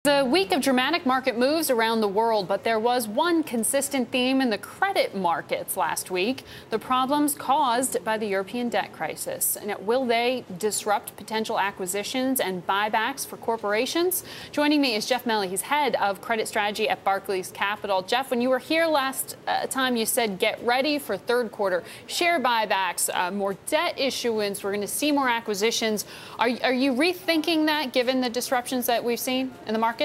The week of dramatic market moves around the world, but there was one consistent theme in the credit markets last week: the problems caused by the European debt crisis. Now, will they disrupt potential acquisitions and buybacks for corporations? Joining me is Jeff Meli. He's head of credit strategy at Barclays Capital. Jeff, when you were here last time, you said get ready for third quarter share buybacks, more debt issuance. We're going to see more acquisitions. Are you rethinking that given the disruptions that we've seen in the markets?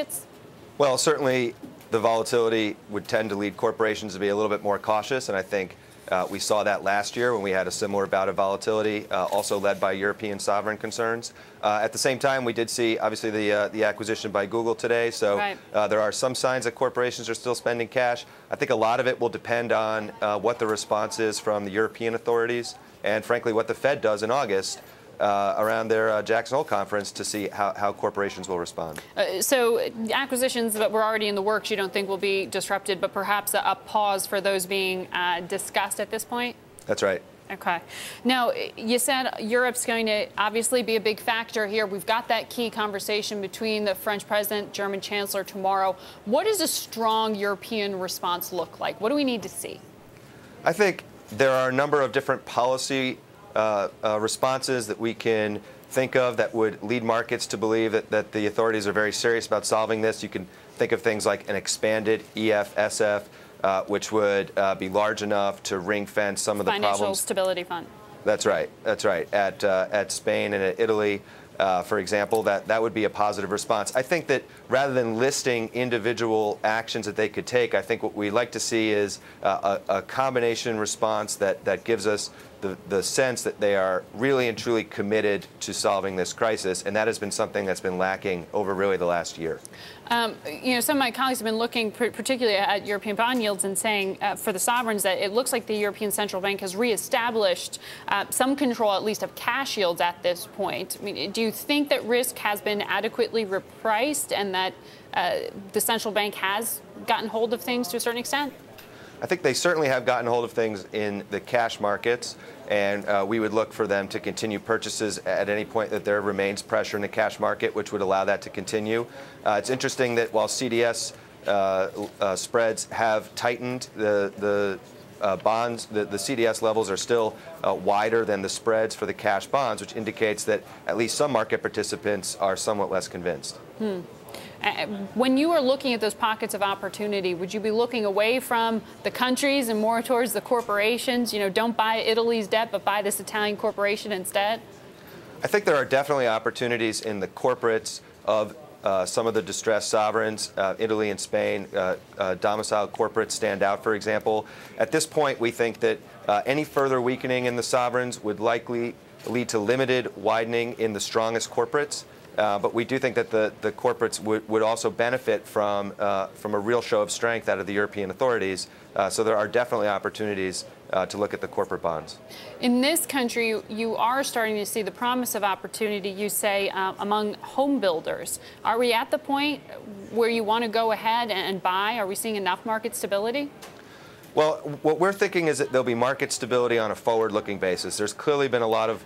Well, certainly the volatility would tend to lead corporations to be a little bit more cautious, and I think we saw that last year when we had a similar bout of volatility, also led by European sovereign concerns. At the same time, we did see, obviously, the acquisition by Google today, so right. There are some signs that corporations are still spending cash. I think a lot of it will depend on what the response is from the European authorities and, frankly, what the Fed does in August around their Jackson Hole conference to see how corporations will respond. So acquisitions that were already in the works you don't think will be disrupted, but perhaps a pause for those being discussed at this point? That's right. Okay. Now, you said Europe's going to obviously be a big factor here. We've got that key conversation between the French president, German chancellor tomorrow. What does a strong European response look like? What do we need to see? I think there are a number of different policy responses that we can think of that would lead markets to believe that the authorities are very serious about solving this. You can think of things like an expanded EFSF, which would be large enough to ring fence some of the problems. Financial Stability Fund. That's right. That's right. At Spain and at Italy, for example, that would be a positive response. I think that rather than listing individual actions that they could take, I think what we'd like to see is a combination response that gives us the sense that they are really and truly committed to solving this crisis, and that has been something that's been lacking over really the last year. You know, some of my colleagues have been looking particularly at European bond yields and saying for the sovereigns that it looks like the European Central Bank has reestablished some control, at least of cash yields at this point. I mean, do you think that risk has been adequately repriced and that the central bank has gotten hold of things to a certain extent? I think they certainly have gotten hold of things in the cash markets, and we would look for them to continue purchases at any point that there remains pressure in the cash market, which would allow that to continue. It's interesting that while CDS spreads have tightened, the bonds, the CDS levels are still wider than the spreads for the cash bonds, which indicates that at least some market participants are somewhat less convinced. When you are looking at those pockets of opportunity, would you be looking away from the countries and more towards the corporations? You know, don't buy Italy's debt, but buy this Italian corporation instead? I think there are definitely opportunities in the corporates of some of the distressed sovereigns. Italy and Spain, domiciled corporates stand out, for example. At this point, we think that any further weakening in the sovereigns would likely lead to limited widening in the strongest corporates. But we do think that the corporates would also benefit from a real show of strength out of the European authorities. So there are definitely opportunities to look at the corporate bonds. In this country, you are starting to see the promise of opportunity, you say, among home builders. Are we at the point where you want to go ahead and buy? Are we seeing enough market stability? Well, what we're thinking is that there'll be market stability on a forward-looking basis. There's clearly been a lot of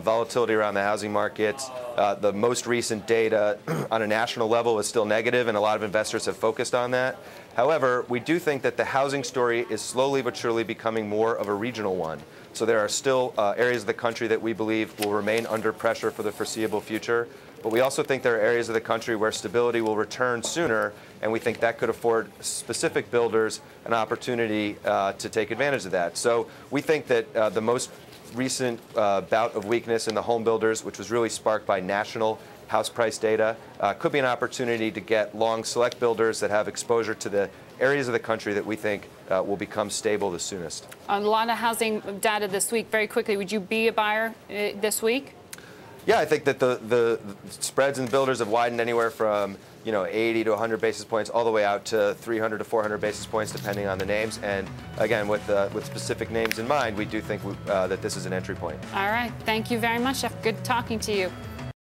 volatility around the housing markets. The most recent data on a national level is still negative, and a lot of investors have focused on that. However, we do think that the housing story is slowly but surely becoming more of a regional one. So there are still areas of the country that we believe will remain under pressure for the foreseeable future. But we also think there are areas of the country where stability will return sooner, and we think that could afford specific builders an opportunity to take advantage of that. So we think that the most recent bout of weakness in the home builders, which was really sparked by national house price data, could be an opportunity to get long select builders that have exposure to the areas of the country that we think will become stable the soonest. A lot of housing data this week. Very quickly, would you be a buyer this week? Yeah, I think that the spreads in the builders have widened anywhere from 80 to 100 basis points all the way out to 300 to 400 basis points, depending on the names. And again, with specific names in mind, we do think that this is an entry point. All right. Thank you very much, Jeff. Good talking to you.